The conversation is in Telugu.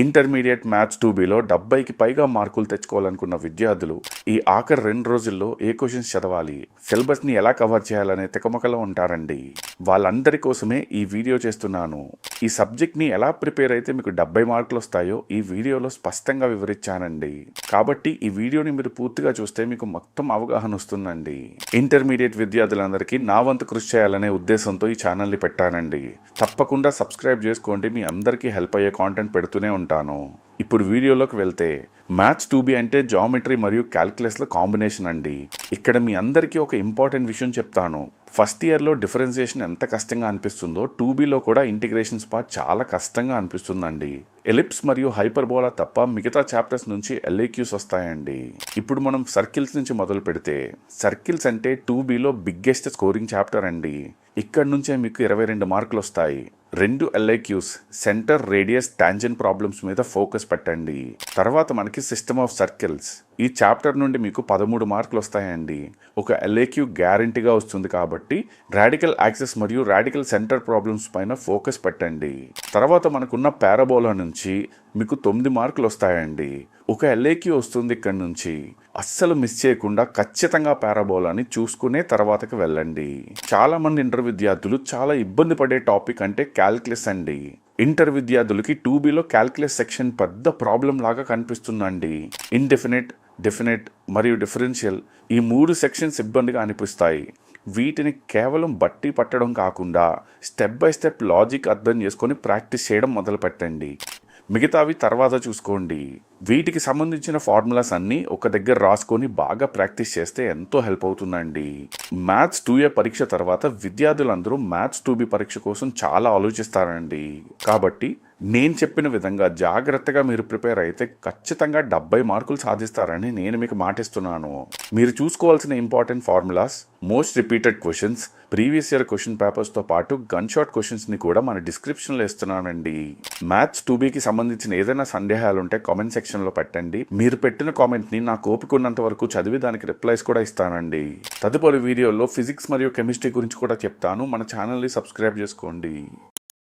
ఇంటర్మీడియట్ మ్యాథ్స్ 2Bలో 70కి పైగా మార్కులు తెచ్చుకోవాలనుకున్న విద్యార్థులు ఈ ఆఖరి 2 రోజుల్లో ఏ క్వశ్చన్స్ చదవాలి, సిలబస్ని ఎలా కవర్ చేయాలనే తికమకలో ఉంటారండి. వాళ్ళందరి కోసమే ఈ వీడియో చేస్తున్నాను. ఈ సబ్జెక్ట్ని ఎలా ప్రిపేర్ అయితే మీకు 70 మార్కులు వస్తాయో ఈ వీడియోలో స్పష్టంగా వివరించానండి. కాబట్టి ఈ వీడియోని మీరు పూర్తిగా చూస్తే మీకు మొత్తం అవగాహన వస్తుందండి. ఇంటర్మీడియట్ విద్యార్థులందరికీ నా వంతు కృషి చేయాలనే ఉద్దేశంతో ఈ ఛానల్ని పెట్టానండి. తప్పకుండా సబ్స్క్రైబ్ చేసుకోండి. మీ అందరికీ హెల్ప్ అయ్యే కాంటెంట్ పెడుతూనే ఉంటాను. ఇప్పుడు వీడియోలోకి వెళ్తే మ్యాథ్స్ 2B అంటే జామెట్రీ మరియు క్యాల్కులస్ల కాంబినేషన్ అండి. ఇక్కడ మీ అందరికీ ఒక ఇంపార్టెంట్ విషయం చెప్తాను. ఫస్ట్ ఇయర్లో డిఫరెన్సియేషన్ ఎంత కష్టంగా అనిపిస్తుందో 2Bలో కూడా ఇంటిగ్రేషన్స్ పార్ట్ చాలా కష్టంగా అనిపిస్తుందండి. ఎలిప్స్ మరియు హైపర్బోలా తప్ప మిగతా చాప్టర్స్ నుంచి LAQs వస్తాయండి. ఇప్పుడు మనం సర్కిల్స్ నుంచి మొదలు పెడితే సర్కిల్స్ అంటే 2Bలో బిగ్గెస్ట్ స్కోరింగ్ చాప్టర్ అండి. ఇక్కడ నుంచే మీకు 22 మార్కులు వస్తాయి. 2 LAQs centre, radius, tangent problems మీద ఫోకస్ పెట్టండి. తర్వాత మనకి సిస్టమ్ ఆఫ్ సర్కిల్స్. ఈ చాప్టర్ నుండి మీకు 13 మార్కులు వస్తాయండి. ఒక LAQ గ్యారంటీగా వస్తుంది కాబట్టి రాడికల్ యాక్సెస్ మరియు రాడికల్ సెంటర్ ప్రాబ్లమ్స్ పైన ఫోకస్ పెట్టండి. తర్వాత మనకున్న పారాబోలా నుంచి మీకు 9 మార్కులు వస్తాయండి. ఒక LAQ వస్తుంది ఇక్కడ నుంచి. అస్సలు మిస్ చేయకుండా ఖచ్చితంగా పారాబోలాని చూసుకునే తర్వాతకి వెళ్ళండి. చాలా మంది ఇంటర్ విద్యార్థులు చాలా ఇబ్బంది పడే టాపిక్ అంటే క్యాల్కులస్ అండి. ఇంటర్ విద్యార్థులకి 2Bలో క్యాల్కులస్ సెక్షన్ పెద్ద ప్రాబ్లం లాగా కనిపిస్తుందండి. ఇండెఫినిట్, డెఫినెట్ మరియు డిఫరెన్షియల్ ఈ 3 సెక్షన్స్ ఇబ్బందిగా అనిపిస్తాయి. వీటిని కేవలం బట్టి పట్టడం కాకుండా స్టెప్ బై స్టెప్ లాజిక్ అర్థం చేసుకొని ప్రాక్టీస్ చేయడం మొదలు పెట్టండి. మిగతావి తర్వాత చూసుకోండి. వీటికి సంబంధించిన ఫార్ములాస్ అన్నీ ఒక దగ్గర రాసుకొని బాగా ప్రాక్టీస్ చేస్తే ఎంతో హెల్ప్ అవుతుందండి. మ్యాథ్స్ 2A పరీక్ష తర్వాత విద్యార్థులందరూ మ్యాథ్స్ 2B పరీక్ష కోసం చాలా ఆలోచిస్తారండి. కాబట్టి నేను చెప్పిన విధంగా జాగ్రత్తగా మీరు ప్రిపేర్ అయితే ఖచ్చితంగా 70 మార్కులు సాధిస్తారని నేను మీకు మాటిస్తున్నాను. మీరు చూసుకోవాల్సిన important formulas, most repeated questions, previous year question పేపర్స్తో పాటు గన్ షాట్ క్వశ్చన్స్ని కూడా మన డిస్క్రిప్షన్లో ఇస్తున్నానండి. మ్యాథ్స్ 2Bకి సంబంధించిన ఏదైనా సందేహాలు ఉంటే కామెంట్ సెక్షన్లో పెట్టండి. మీరు పెట్టిన కామెంట్ని నాకు ఓపికన్నంత వరకు చదివి దానికి రిప్లైస్ కూడా ఇస్తానండి. తదుపరి వీడియోలో ఫిజిక్స్ మరియు కెమిస్ట్రీ గురించి కూడా చెప్తాను. మన ఛానల్ని సబ్స్క్రైబ్ చేసుకోండి.